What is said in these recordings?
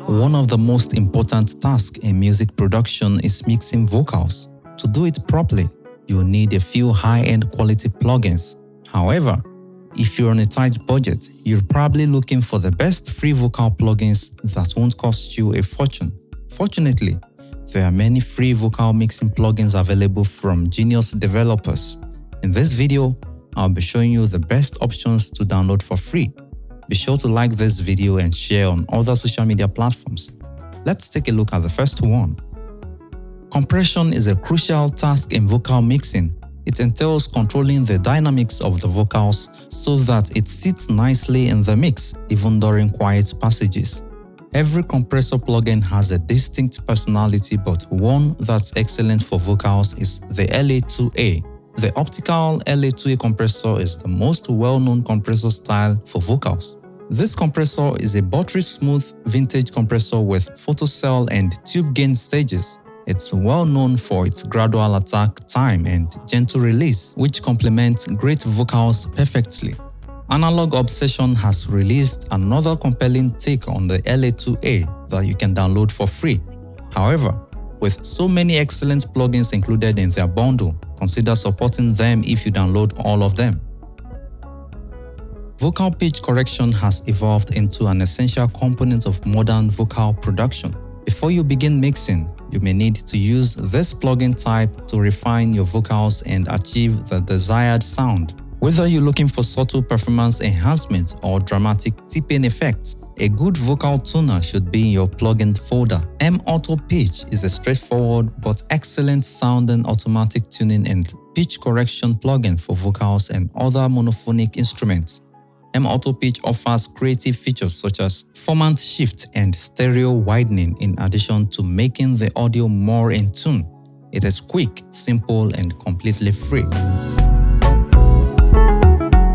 One of the most important tasks in music production is mixing vocals. To do it properly, you'll need a few high-end quality plugins. However, if you're on a tight budget, you're probably looking for the best free vocal plugins that won't cost you a fortune. Fortunately, there are many free vocal mixing plugins available from genius developers. In this video, I'll be showing you the best options to download for free. Be sure to like this video and share on other social media platforms. Let's take a look at the first one. Compression is a crucial task in vocal mixing. It entails controlling the dynamics of the vocals so that it sits nicely in the mix, even during quiet passages. Every compressor plugin has a distinct personality, but one that's excellent for vocals is the LA2A. The optical LA2A compressor is the most well-known compressor style for vocals. This compressor is a buttery-smooth vintage compressor with photocell and tube gain stages. It's well known for its gradual attack time and gentle release, which complement great vocals perfectly. Analog Obsession has released another compelling take on the LA2A that you can download for free. However, with so many excellent plugins included in their bundle, consider supporting them if you download all of them. Vocal pitch correction has evolved into an essential component of modern vocal production. Before you begin mixing, you may need to use this plugin type to refine your vocals and achieve the desired sound. Whether you're looking for subtle performance enhancement or dramatic tipping effects, a good vocal tuner should be in your plugin folder. MAutoPitch is a straightforward but excellent sounding automatic tuning and pitch correction plugin for vocals and other monophonic instruments. MAutoPitch offers creative features such as formant shift and stereo widening in addition to making the audio more in tune. It is quick, simple, and completely free.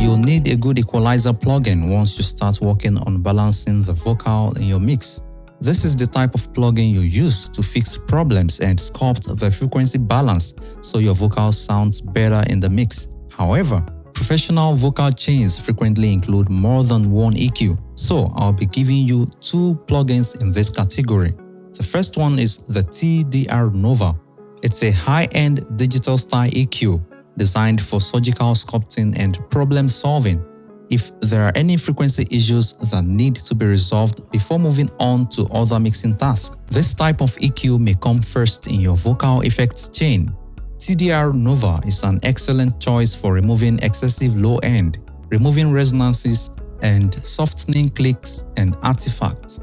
You'll need a good equalizer plugin once you start working on balancing the vocal in your mix. This is the type of plugin you use to fix problems and sculpt the frequency balance so your vocal sounds better in the mix. However, professional vocal chains frequently include more than one EQ, so I'll be giving you two plugins in this category. The first one is the TDR Nova. It's a high-end digital style EQ designed for surgical sculpting and problem solving. If there are any frequency issues that need to be resolved before moving on to other mixing tasks, this type of EQ may come first in your vocal effects chain. TDR Nova is an excellent choice for removing excessive low end, removing resonances, and softening clicks and artifacts.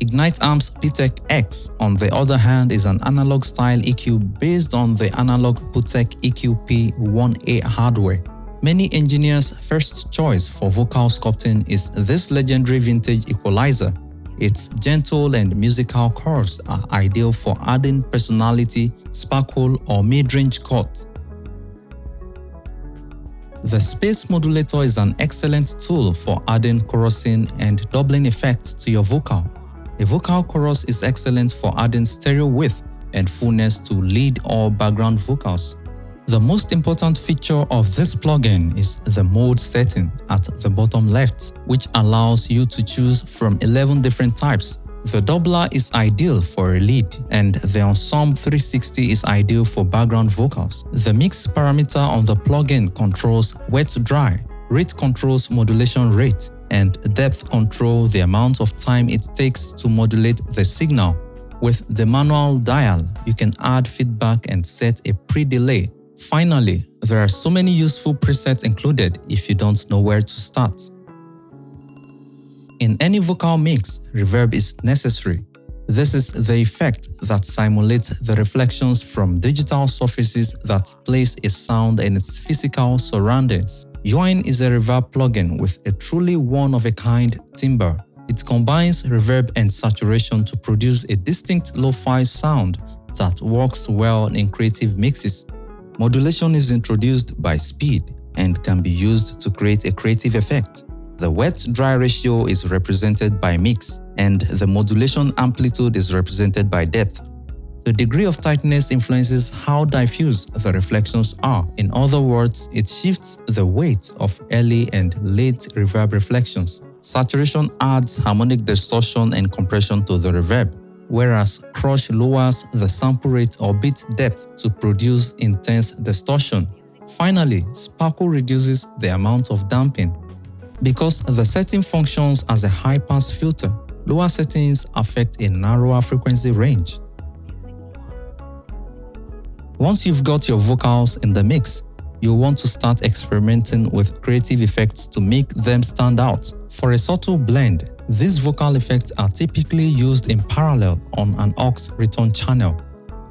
Ignite Amp's PTeq-X, on the other hand, is an analog style EQ based on the analog PTeq-EQ P1A hardware. Many engineers' first choice for vocal sculpting is this legendary vintage equalizer. Its gentle and musical curves are ideal for adding personality, sparkle, or mid-range cuts. The Space Modulator is an excellent tool for adding chorusing and doubling effects to your vocal. A vocal chorus is excellent for adding stereo width and fullness to lead or background vocals. The most important feature of this plugin is the mode setting at the bottom left, which allows you to choose from 11 different types. The doubler is ideal for a lead, and the Ensemble 360 is ideal for background vocals. The mix parameter on the plugin controls wet-dry, rate controls modulation rate, and depth control the amount of time it takes to modulate the signal. With the manual dial, you can add feedback and set a pre-delay. Finally, there are so many useful presets included if you don't know where to start. In any vocal mix, reverb is necessary. This is the effect that simulates the reflections from digital surfaces that place a sound in its physical surroundings. Yoin is a reverb plugin with a truly one-of-a-kind timbre. It combines reverb and saturation to produce a distinct lo-fi sound that works well in creative mixes. Modulation is introduced by speed and can be used to create a creative effect. The wet-dry ratio is represented by mix, and the modulation amplitude is represented by depth. The degree of tightness influences how diffuse the reflections are. In other words, it shifts the weight of early and late reverb reflections. Saturation adds harmonic distortion and compression to the reverb, whereas crush lowers the sample rate or bit depth to produce intense distortion. Finally, sparkle reduces the amount of damping. Because the setting functions as a high-pass filter, lower settings affect a narrower frequency range. Once you've got your vocals in the mix, you'll want to start experimenting with creative effects to make them stand out. For a subtle blend, these vocal effects are typically used in parallel on an aux return channel.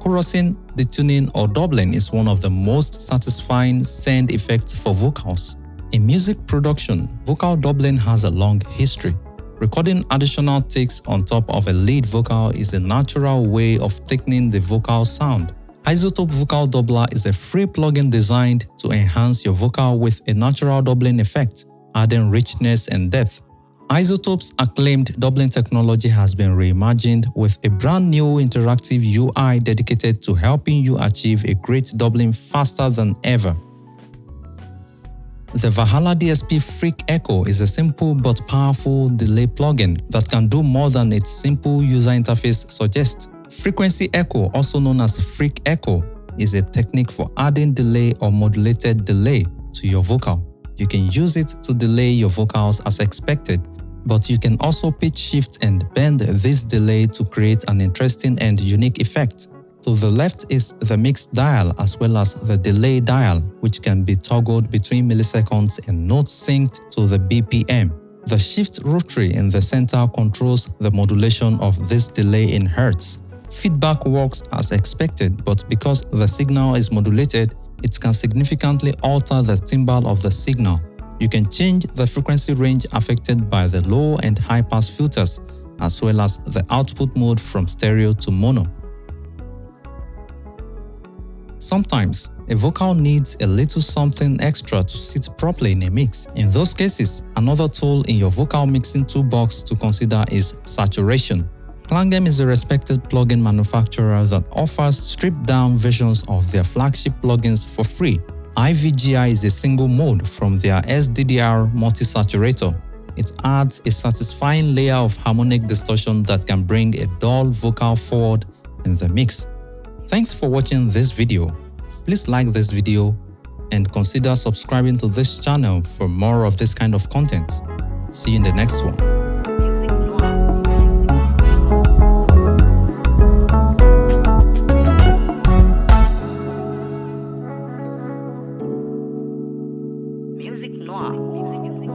Chorusing, detuning, or doubling is one of the most satisfying send effects for vocals. In music production, vocal doubling has a long history. Recording additional takes on top of a lead vocal is a natural way of thickening the vocal sound. iZotope Vocal Doubler is a free plugin designed to enhance your vocal with a natural doubling effect, adding richness and depth. iZotope's acclaimed doubling technology has been reimagined with a brand new interactive UI dedicated to helping you achieve a great doubling faster than ever. The ValhallaDSP FreqEcho is a simple but powerful delay plugin that can do more than its simple user interface suggests. Frequency echo, also known as FreqEcho, is a technique for adding delay or modulated delay to your vocal. You can use it to delay your vocals as expected, but you can also pitch shift and bend this delay to create an interesting and unique effect. To the left is the mix dial as well as the delay dial, which can be toggled between milliseconds and notes synced to the BPM. The shift rotary in the center controls the modulation of this delay in hertz. Feedback works as expected, but because the signal is modulated, it can significantly alter the timbal of the signal. You can change the frequency range affected by the low and high pass filters, as well as the output mode from stereo to mono. Sometimes, a vocal needs a little something extra to sit properly in a mix. In those cases, another tool in your vocal mixing toolbox to consider is saturation. Klanghelm is a respected plugin manufacturer that offers stripped-down versions of their flagship plugins for free. IVGI is a single mode from their SDDR multi-saturator. It adds a satisfying layer of harmonic distortion that can bring a dull vocal forward in the mix. Thanks for watching this video. Please like this video and consider subscribing to this channel for more of this kind of content. See you in the next one. Music noir.